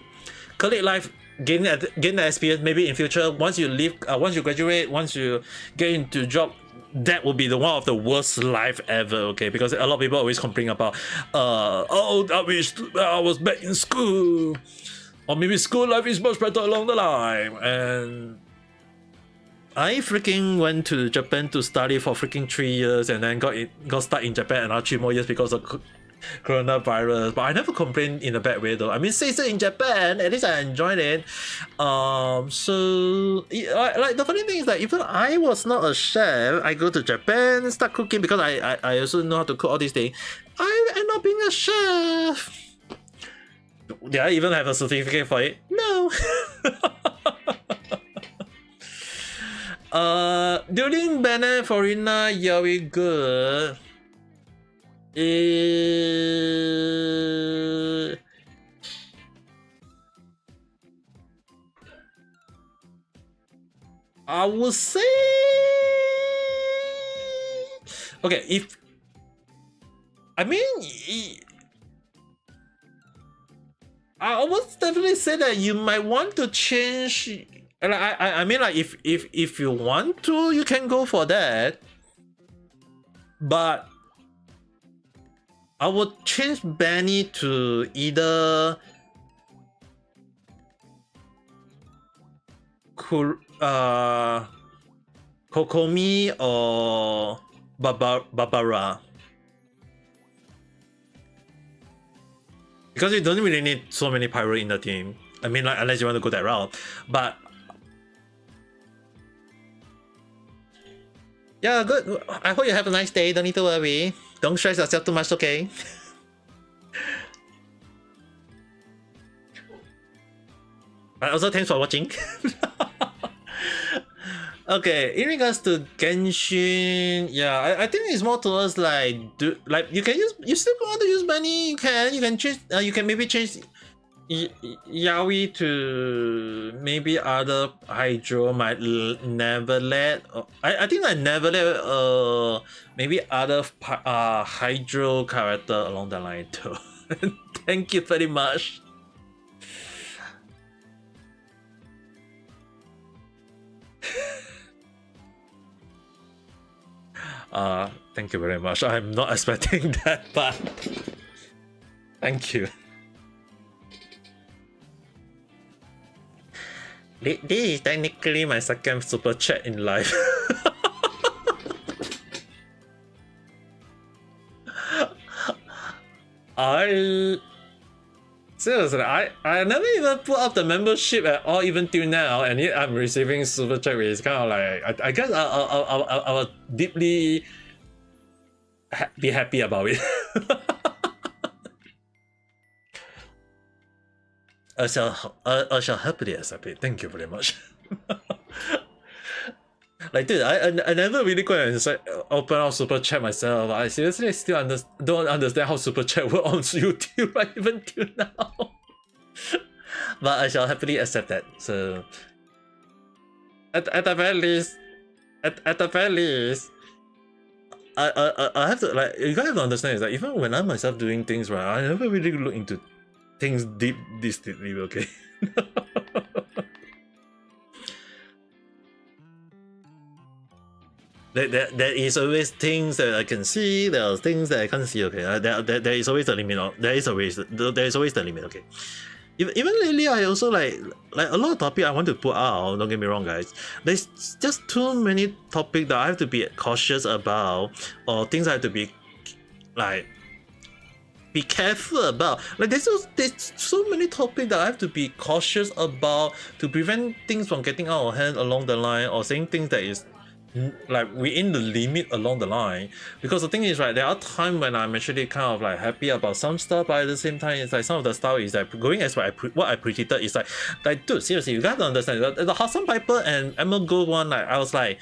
Colleague life, gain the experience. Maybe in future, once you leave, once you graduate, once you get into job, that will be one of the worst life ever. Okay, because a lot of people always complain about, oh, I wish I was back in school, or maybe school life is much better along the line. And I freaking went to Japan to study for freaking 3 years and then got stuck in Japan another 3 more years because of coronavirus. But I never complained in a bad way though. I mean, say so in Japan, at least I enjoyed it. So like the funny thing is that even I was not a chef, I go to Japan, start cooking because I also know how to cook all these things. I end up being a chef. Did I even have a certificate for it? No. During Benin Farina, yeah, we good. I would say, okay, if I mean, I would definitely say that you might want to change. I mean, like if you want to, you can go for that. But I would change Benny to either Kokomi or Barbara. Because you don't really need so many pyro in the team. I mean, like, unless you want to go that route. But yeah, good. I hope you have a nice day. Don't need to worry. Don't stress yourself too much, okay? But also, thanks for watching. Okay, in regards to Genshin, yeah, I think it's more towards like you can use, you still want to use money, you can change, you can maybe change Yaoi to maybe other Hydro might never let. I think I never let maybe other Hydro character along the line too. Thank you very much. Thank you very much. I'm not expecting that, but thank you. This is technically my second super chat in life. Seriously, I never even put up the membership at all, even till now, and yet I'm receiving super chat, which is kind of like, I guess I will deeply be happy about it. I shall happily accept it. Thank you very much. Like, dude, I never really go and open up super chat myself. I seriously still don't understand how super chat works on YouTube, like, even till now. But I shall happily accept that. So at the very least, I have to, like, you guys have to understand is that even when I'm myself doing things, right, I never really look into things this deeply, okay? There is always things that I can see. There are things that I can't see. Okay, there is always a limit. There is always the limit. Okay, even lately I also like a lot of topic I want to put out. Don't get me wrong, guys. There's just too many topics that I have to be cautious about, or things I have to be like be careful about. Like there's so many topics that I have to be cautious about to prevent things from getting out of hand along the line, or saying things that is like within the limit along the line. Because the thing is, right, there are times when I'm actually kind of like happy about some stuff, but at the same time it's like some of the stuff is like going as what I predicted. Is like dude, seriously, you gotta understand the Hassan Piper and Ame Go one, like I was like,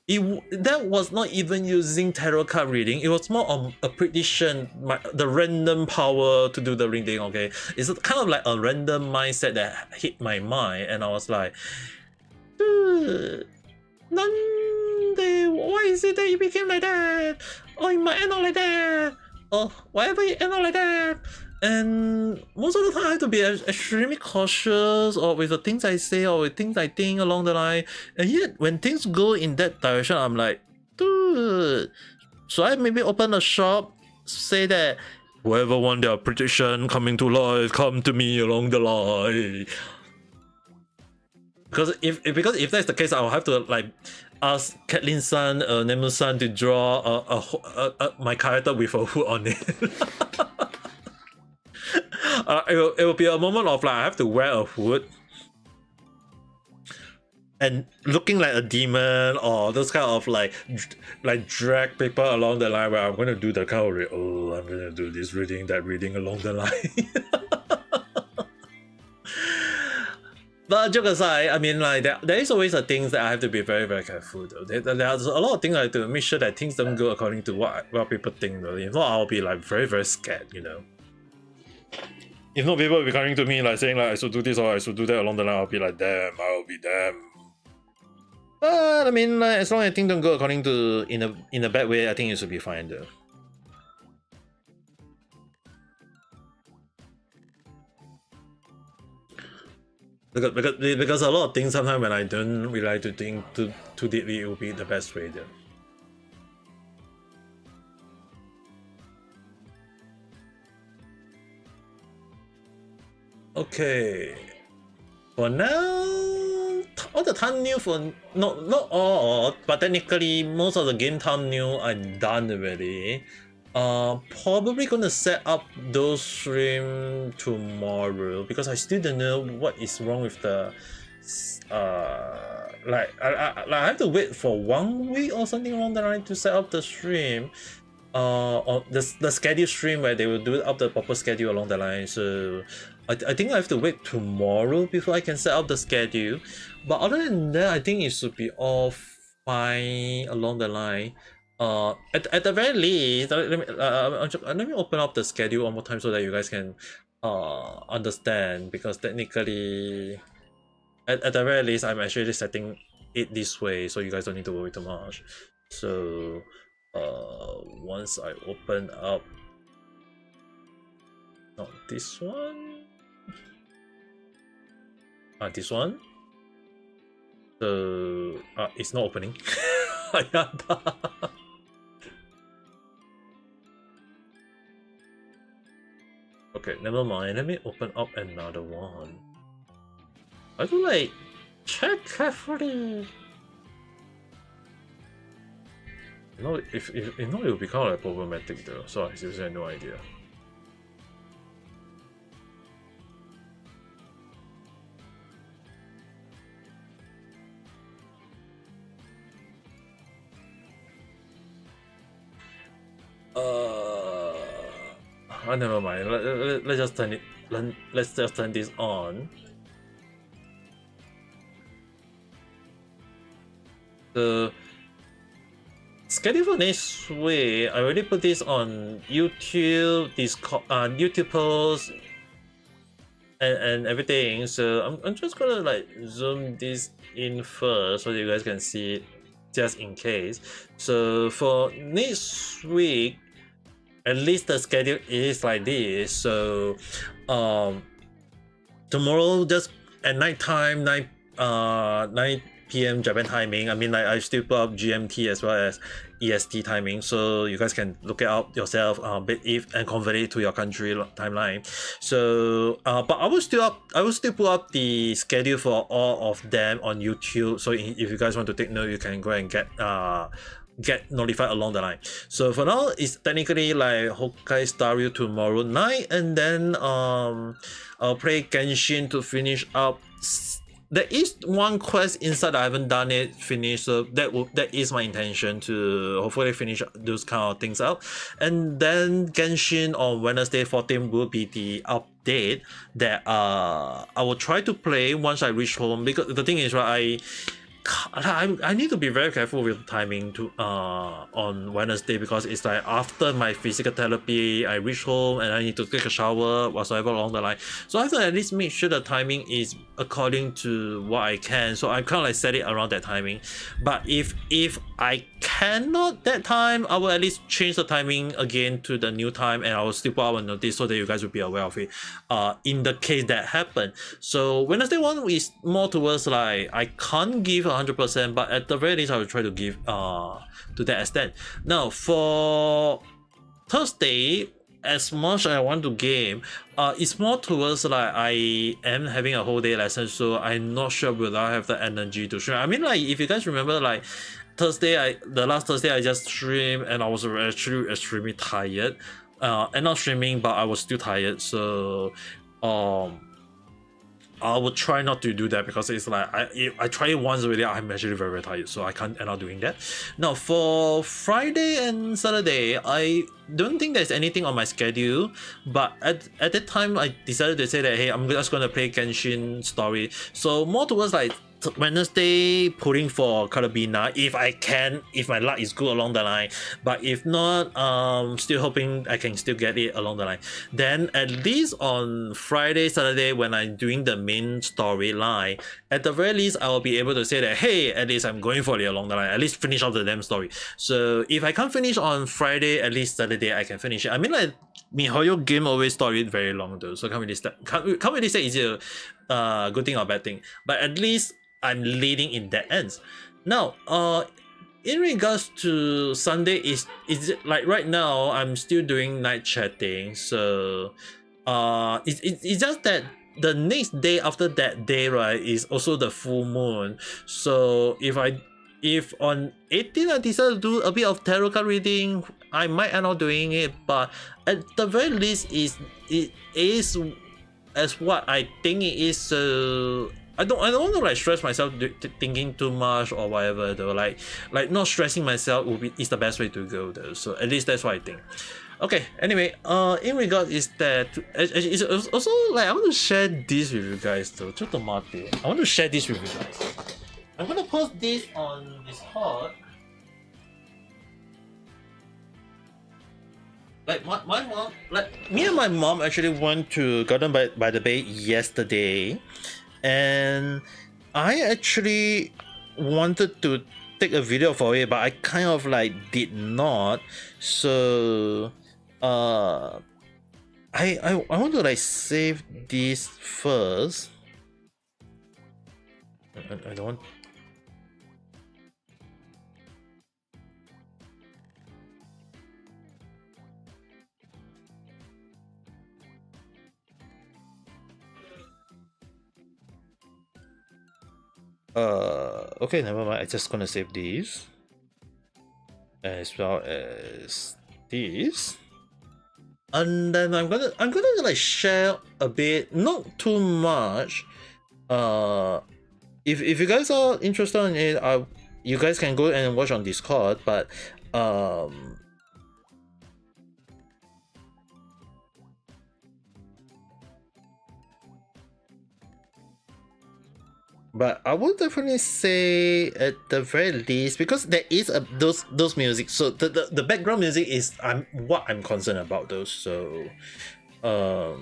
that was not even using tarot card reading. It was more of a prediction, the random power to do the reading. Okay, it's kind of like a random mindset that hit my mind, and I was like, dude, why is it that you became like that? Or you might end up like that, or whatever, you end up like that. And most of the time I have to be extremely cautious or with the things I say or with things I think along the line. And yet when things go in that direction, I'm like, dude, should I maybe open a shop, say that whoever want their prediction coming to life, come to me along the line? Because if that's the case, I'll have to like ask Catlin-san, Nemu-san to draw my character with a hood on it. It will be a moment of like I have to wear a hood and looking like a demon or those kind of like drag people along the line where I'm going to do the kind of I'm going to do this reading, that reading along the line. But joke aside, I mean, like there is always a things that I have to be very, very careful though. There's a lot of things I have to make sure that things don't go according to what people think though. If not, I'll be like very, very scared, you know. If not, people will be coming to me like saying like I should do this or I should do that along the line. I'll be like, damn, I'll be damn. But I mean, like, as long as things don't go according to in a bad way, I think it should be fine though. Because a lot of things sometimes when I don't really like to think too deeply, it will be the best way there. Okay. For now, all the thumbnail for not all, but technically most of the game thumbnail are done already. Probably gonna set up those stream tomorrow because I still don't know what is wrong with the I have to wait for 1 week or something along the line to set up the stream. Or the schedule stream where they will do up the proper schedule along the line. So I think I have to wait tomorrow before I can set up the schedule. But other than that, I think it should be all fine along the line. At the very least, let me open up the schedule one more time so that you guys can understand, because technically at the very least I'm actually setting it this way so you guys don't need to worry too much. So once I open up, not this one, this one, so it's not opening. Okay, never mind. Let me open up another one. I do like check carefully. You know, if you know, it will become like problematic though. So I seriously have no idea. Never mind. Let's just turn it. Let's just turn this on. The schedule for next week, I already put this on YouTube, Discord, YouTube posts, and everything. So I'm just gonna like zoom this in first so that you guys can see it, just in case. So for next week, at least the schedule is like this. So tomorrow just at night time, 9 p.m. Japan timing. I mean, like I still put up GMT as well as EST timing, so you guys can look it up yourself, and convert it to your country timeline. So but I will still put up the schedule for all of them on YouTube. So if you guys want to take note, you can go and get notified along the line. So for now, it's technically like Honkai Star Rail tomorrow night, and then I'll play Genshin to finish up. There is one quest inside I haven't done it finished, so that is my intention to hopefully finish those kind of things out. And then Genshin on Wednesday 14 will be the update that I will try to play once I reach home, because the thing is, right, I need to be very careful with timing to on Wednesday, because it's like after my physical therapy I reach home and I need to take a shower whatsoever along the line. So I have to at least make sure the timing is according to what I can. So I kind of like set it around that timing. But if I cannot that time, I will at least change the timing again to the new time, and I will still put out a notice so that you guys will be aware of it in the case that happen. So Wednesday one is more towards like I can't give 100%, but at the very least I will try to give to that extent. Now for Thursday, as much as I want to game, it's more towards like I am having a whole day lesson, so I'm not sure whether I have the energy to stream. I mean, like if you guys remember, like the last Thursday I just streamed and I was actually extremely tired. And not streaming, but I was still tired, so I would try not to do that because it's like I try it once already. I'm actually very, very tired, so I can't end up doing that. Now for Friday and Saturday, I don't think there's anything on my schedule. But at that time, I decided to say that hey, I'm just gonna play Genshin story. So more towards like Wednesday pulling for Carabina if I can, if my luck is good along the line. But if not, still hoping I can still get it along the line. Then at least on Friday, Saturday when I'm doing the main storyline, at the very least I will be able to say that hey, at least I'm going for it along the line. At least finish off the damn story. So if I can't finish on Friday, at least Saturday I can finish it. I mean like MiHoYo game always story very long though, so can't really say is it a good thing or bad thing. But at least I'm leading in that ends. Now, in regards to Sunday, is like right now I'm still doing night chatting, so it's just that the next day after that day, right, is also the full moon. So if on 18 I decide to do a bit of tarot card reading, I might end up doing it, but at the very least it is as what I think it is. I don't want to like stress myself thinking too much or whatever though. Like not stressing myself is the best way to go though. So at least that's what I think. Okay. Anyway, in regard is that it's also like I want to share this with you guys though. I want to share this with you guys. I'm gonna post this on Discord. Like my mom, like me and my mom actually went to Garden by the Bay yesterday. And I actually wanted to take a video for it, but I kind of like did not. So I want to like save this first. I don't want. Okay, never mind. I'm just gonna save these as well as this, and then I'm gonna like share a bit, not too much. If you guys are interested in it, you guys can go and watch on Discord, but But I would definitely say at the very least, because there is those music, so the background music is what I'm concerned about those. So I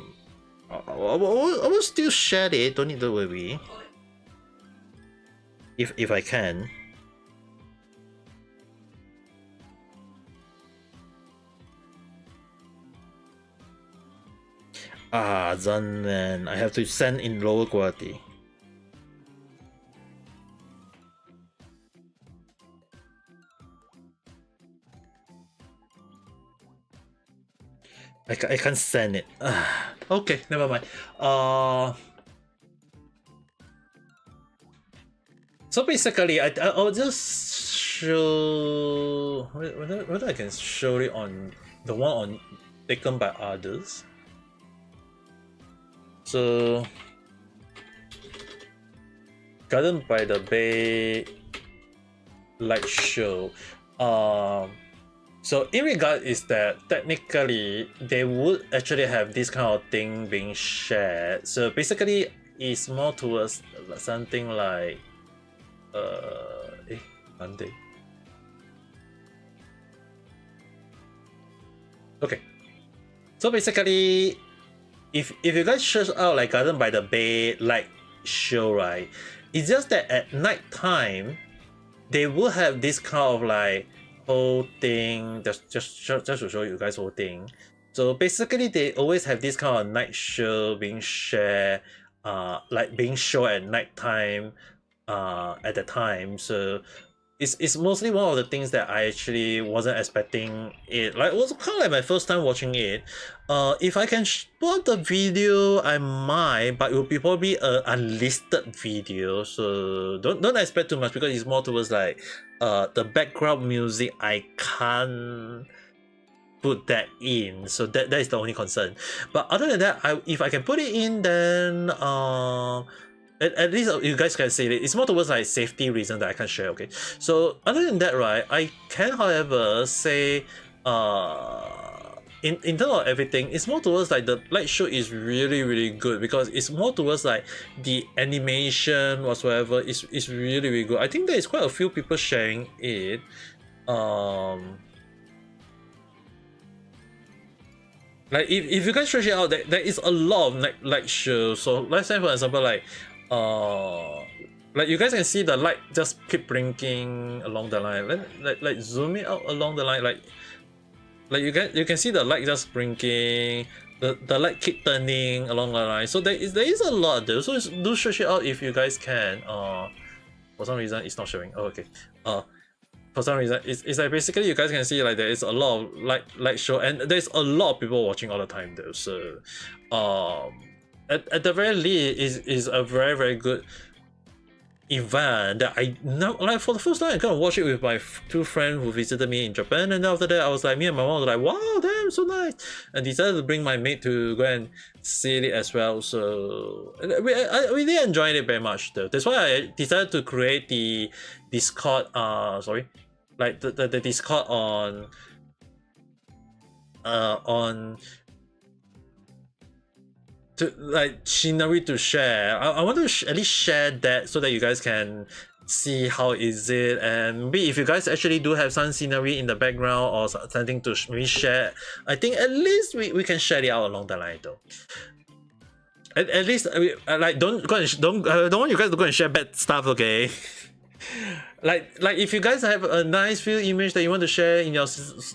will still share it. Don't need to worry. If I can. Zanman. I have to send in lower quality. I can't send it. Okay, never mind. So basically, I'll just show whether I can show it on the one on taken by others. So Garden by the Bay light show. So in regard is that technically they would actually have this kind of thing being shared. So basically it's more towards something like Monday. Okay. So basically if you guys search out like Garden by the Bay light show, right? It's just that at night time they will have this kind of like whole thing, just to show you guys whole thing. So basically they always have this kind of night show being shared, like being shown at night time at the time. So it's mostly one of the things that I actually wasn't expecting it. Like, it was kind of like my first time watching it. If I can put the video, I might, but it will be probably a unlisted video, so don't expect too much, because it's more towards like the background music. I can't put that in, so that is the only concern. But other than that, if I can put it in, then at least you guys can see it. It's more towards like safety reasons that I can't share. Okay, so other than that, right, I can, however, say in terms of everything, it's more towards like the light show is really good, because it's more towards like the animation whatsoever is really good. I think there is quite a few people sharing it. Like, if you guys search it out, there is a lot of light shows. So let's say, for example, like you guys can see the light just keep blinking along the line. Like zoom it out along the line, like you can see the light just blinking, the light keep turning along the line. So there is a lot there. So do search it out if you guys can. For some reason it's not showing. Oh, okay. For some reason it's like basically you guys can see like there is a lot of light show, and there's a lot of people watching all the time though. So at the very least is a very good event that I now, like, for the first time I kind of watched it with my two friends who visited me in Japan, and after that I was like, me and my mom was like, wow, damn, so nice, and decided to bring my mate to go and see it as well. So I really enjoyed it very much though. That's why I decided to create the Discord, like the Discord on to like scenery to share. I want to at least share that so that you guys can see how is it, and maybe if you guys actually do have some scenery in the background or something to maybe share, I think at least we can share it out along the line though. At least like don't want you guys to go and share bad stuff, okay? like if you guys have a nice view image that you want to share in your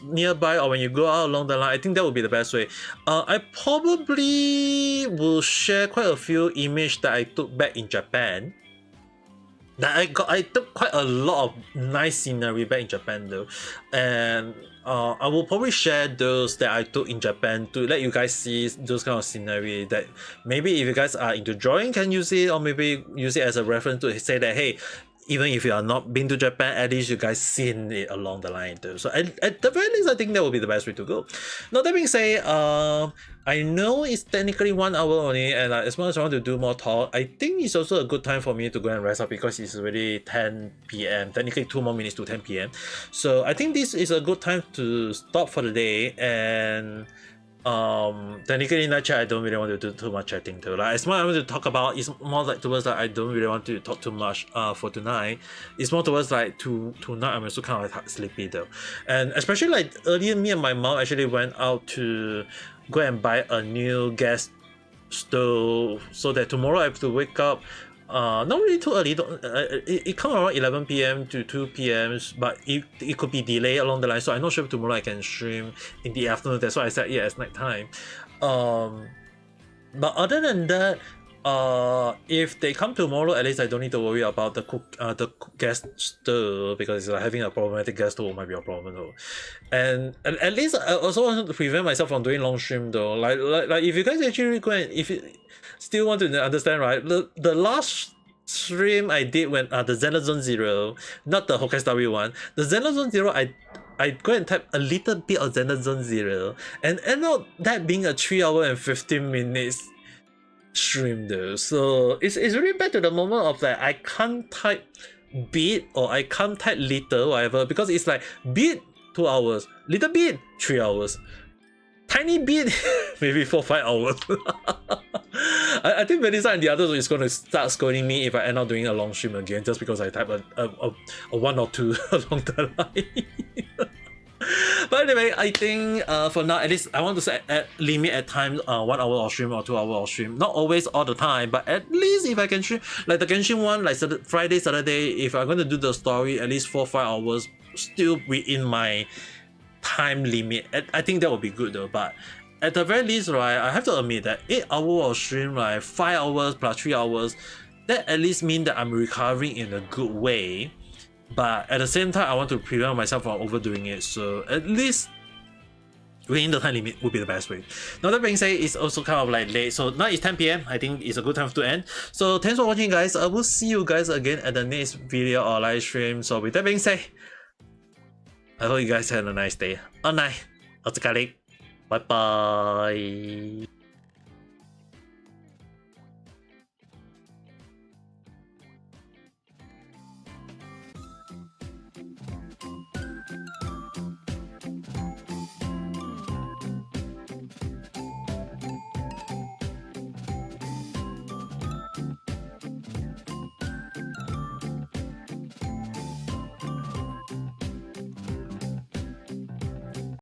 nearby or when you go out along the line, I think that would be the best way. I probably will share quite a few images that I took back in Japan. That I took quite a lot of nice scenery back in Japan though, and I will probably share those that I took in Japan to let you guys see those kind of scenery that maybe if you guys are into drawing can use it, or maybe use it as a reference to say that, hey, even if you are not been to Japan, at least you guys seen it along the line too. So at the very least, I think that would be the best way to go. Now that being said, I know it's technically 1 hour only, and as much as I want to do more talk, I think it's also a good time for me to go and rest up, because it's already 10 p.m. Technically 2 more minutes to 10 p.m. So I think this is a good time to stop for the day. And technically in that chat, I don't really want to do too much chatting too. Like, as much as I want to talk about, it's more like towards like I don't really want to talk too much for tonight. It's more towards like tonight I'm also kind of like sleepy though. And especially like earlier, me and my mom actually went out to go and buy a new gas stove, so that tomorrow I have to wake up not really too early. It comes around 11 p.m. to 2 p.m. but it could be delayed along the line, so I'm not sure if tomorrow I can stream in the afternoon. That's why I said as night time. But other than that, if they come tomorrow, at least I don't need to worry about the gas stove, because having a problematic gas stove might be a problem though. And at least I also want to prevent myself from doing long stream though. Like if you guys actually go and if you still want to understand, right, the last stream I did when the Xenozone Zero, not the Hokkaido Star one, the Xenozone Zero, I go and type a little bit of Xenozone Zero and end up that being a 3 hour and 15 minutes stream though. So it's really back to the moment of like I can't type bit or I can't type little whatever, because it's like bit 2 hours, little bit 3 hours, tiny bit maybe 4-5 hours. I think Melissa and the others is going to start scolding me if I end up doing a long stream again, just because I type a 1 or 2 along the line. But anyway, I think for now, at least I want to set at limit at times 1 hour of stream or 2 hour of stream. Not always all the time, but at least if I can stream like the Genshin one, like Friday, Saturday, if I'm going to do the story, at least 4-5 hours still within my time limit. I think that would be good though. But at the very least, right, I have to admit that 8 hours of stream, right, 5 hours plus 3 hours, that at least means that I'm recovering in a good way. but at the same time, I want to prevent myself from overdoing it. So at least within the time limit would be the best way. Now that being said, it's also kind of like late, so now it's 10 p.m. I think it's a good time to end. So thanks for watching, guys. I will see you guys again at the next video or live stream. So with that being said, I hope you guys had a nice day or night. Bye bye.